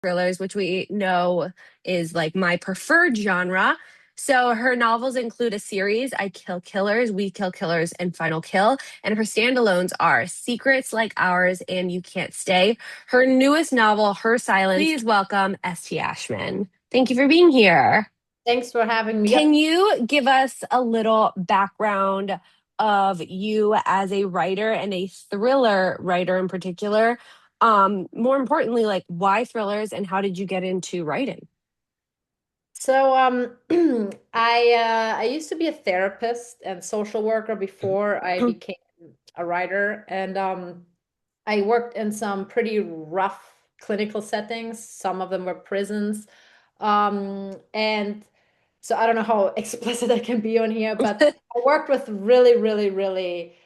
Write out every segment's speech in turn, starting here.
thrillers, which we know is like my preferred genre. So her novels include a series, I Kill Killers, We Kill Killers, and Final Kill. And her standalones are Secrets Like Ours and You Can't Stay. Her newest novel, Her Silence. Please welcome S.T. Ashman. Thank you for being here. Thanks for having me. Can Yep. you give us a little background of you as a writer and a thriller writer in particular? More importantly, like why thrillers and how did you get into writing? So I used to be a therapist and social worker before I became a writer, and I worked in some pretty rough clinical settings. Some of them were prisons, and so I don't know how explicit I can be on here, but I worked with really, really, really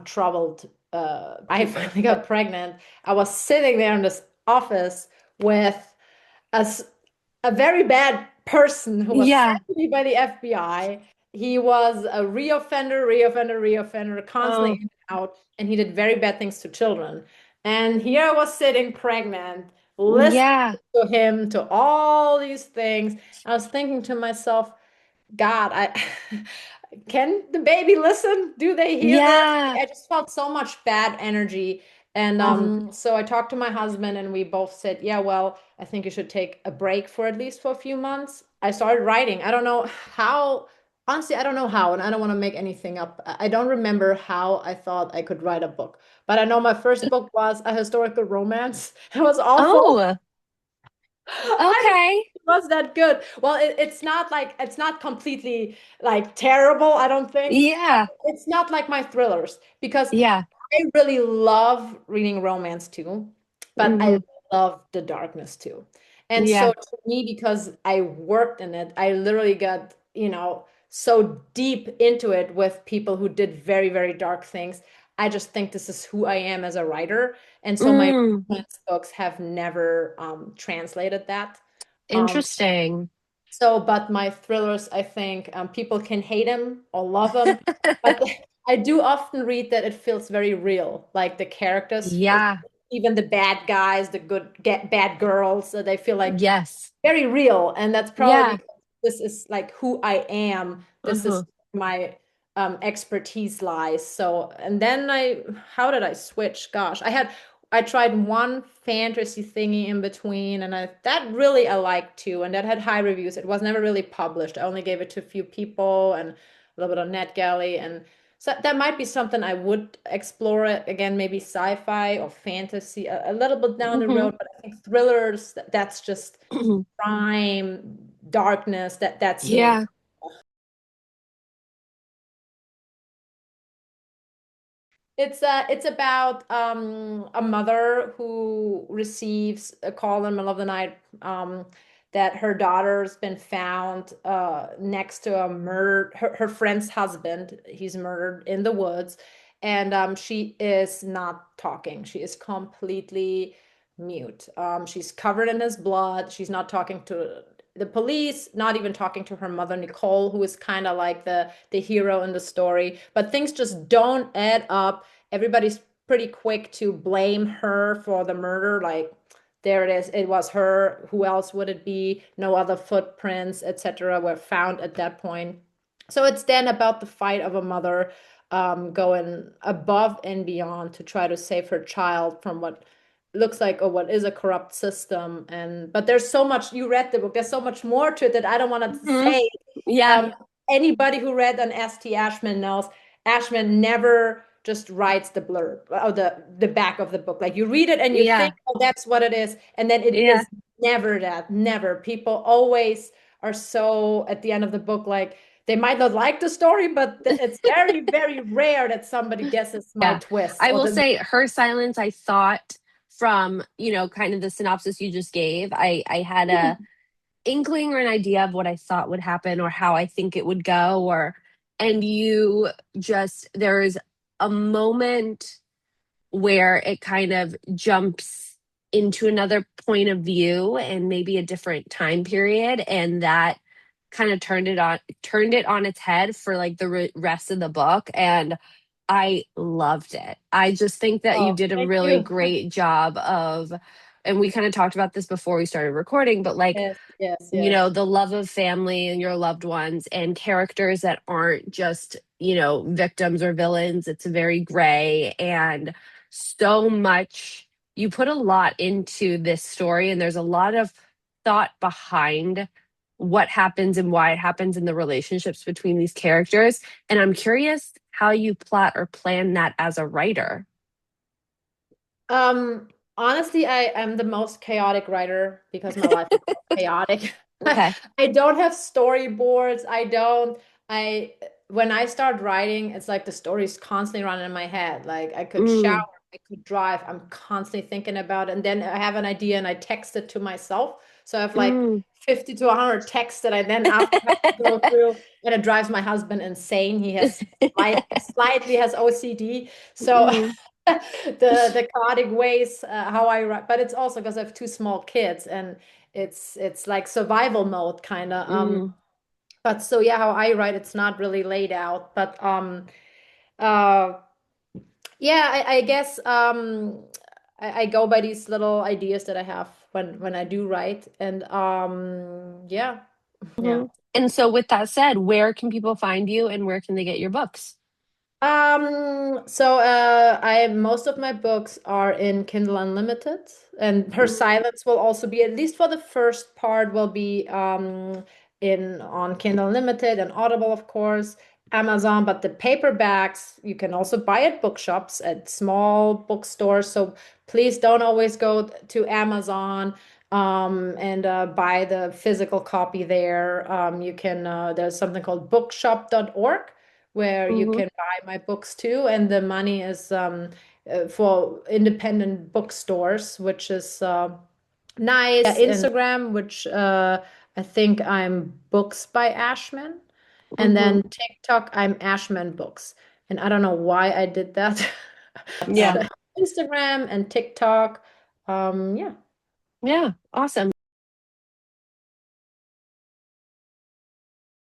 troubled. I finally got pregnant. I was sitting there in this office with a, s- a very bad person who was Yeah. sent to me by the FBI. He was a reoffender, constantly Oh, in and out, and he did very bad things to children. And here I was sitting pregnant, listening yeah. to him, to all these things. I was thinking to myself, God, I can the baby listen? Do they hear this? Yeah. I just felt so much bad energy. And so I talked to my husband and we both said, yeah, well, I think you should take a break for at least for a few months. I started writing. I don't know how, honestly, I don't know how, and I don't want to make anything up. I don't remember how I thought I could write a book, but I know my first book was a historical romance. It was awful. Oh, I don't okay. think it was that good. Well, it's not completely like terrible, I don't think. Yeah. It's not like my thrillers because Yeah. I really love reading romance too, but I Hmm. love the darkness too. And so Yeah. to me, because I worked in it, I literally got, so deep into it with people who did very, very dark things. I just think this is who I am as a writer. And so my Mm, romance books have never translated that. Um, interesting. but my thrillers, I think people can hate them or love them, but I do often read that it feels very real. Like the characters, Yeah. even the bad guys, the good get bad girls, so they feel like Yes. very real, and that's probably Yeah. because this is like who I am. This is Uh-huh. my expertise lies. So, and then how did I switch? Gosh, I tried one fantasy thingy in between, and that really I liked too, and that had high reviews. It was never really published. I only gave it to a few people and a little bit on NetGalley, and so that might be something I would explore it again, maybe sci-fi or fantasy a little bit down the Hmm. road. But I think thrillers, that's just crime, darkness. That's me. Yeah. It's about a mother who receives a call in the middle of the night that her daughter's been found next to a murder her friend's husband. He's murdered in the woods, and she is not talking. She is completely mute. She's covered in his blood. She's not talking to the police, not even talking to her mother Nicole, who is kind of like the hero in the story. But things just don't add up. Everybody's pretty quick to blame her for the murder. Like, there it is. It was her. Who else would it be? No other footprints, etc., were found at that point. So it's then about the fight of a mother going above and beyond to try to save her child from what looks like or what is a corrupt system. And but there's so much. You read the book. There's so much more to it that I don't want to Hmm. say. Yeah. um, Anybody who read an S.T. Ashman knows Ashman never just writes the blurb or the back of the book. Like you read it and you think, Yeah. oh, that's what it is, and then it Yeah. is never that. Never. People always are so at the end of the book like they might not like the story, but it's very, very rare that somebody guesses my Yeah. twist I or will the. say Her Silence, I thought from, kind of the synopsis you just gave, I had a inkling or an idea of what I thought would happen or how I think it would go and you just there's a moment where it kind of jumps into another point of view and maybe a different time period and that kind of turned it on its head for like the rest of the book and I loved it. I just think that you Oh, did a thank really you. great job of and we kind of talked about this before we started recording, but like, Yes, yes, you yes. know, the love of family and your loved ones and characters that aren't just, you know, victims or villains. It's very gray and so much. You put a lot into this story, and there's a lot of thought behind what happens and why it happens in the relationships between these characters. And I'm curious how you plot or plan that as a writer. Um, Honestly, I am the most chaotic writer because my life is so chaotic. Okay. I don't have storyboards. I when I start writing, it's like the story's constantly running in my head. Like I could shower, Mm, I could drive, I'm constantly thinking about it. And then I have an idea and I text it to myself. So I have like mm. 50 to 100 texts that I then after have to go through, and it drives my husband insane. He has slightly has OCD. So Mm, the chaotic ways how I write, but it's also because I have two small kids and it's like survival mode kind of. mm, But so yeah, how I write, it's not really laid out, but uh, yeah, I guess I go by these little ideas that I have when I do write, and yeah, yeah. mhm. And so, with that said, where can people find you and where can they get your books? So I most of my books are in Kindle Unlimited, and Her Mm, Silence will also be, at least for the first part, will be in on Kindle Unlimited and Audible, of course, Amazon, but the paperbacks you can also buy at bookshops, at small bookstores. So please don't always go to Amazon and buy the physical copy there. You can there's something called bookshop.org where you mhm. can buy my books too, and the money is for independent bookstores, which is nice. Yeah, Instagram, which I think I'm Books by Ashman, and Mhm. then TikTok, I'm Ashman Books, and I don't know why I did that, but Yeah. Instagram and TikTok, yeah. Yeah. Awesome.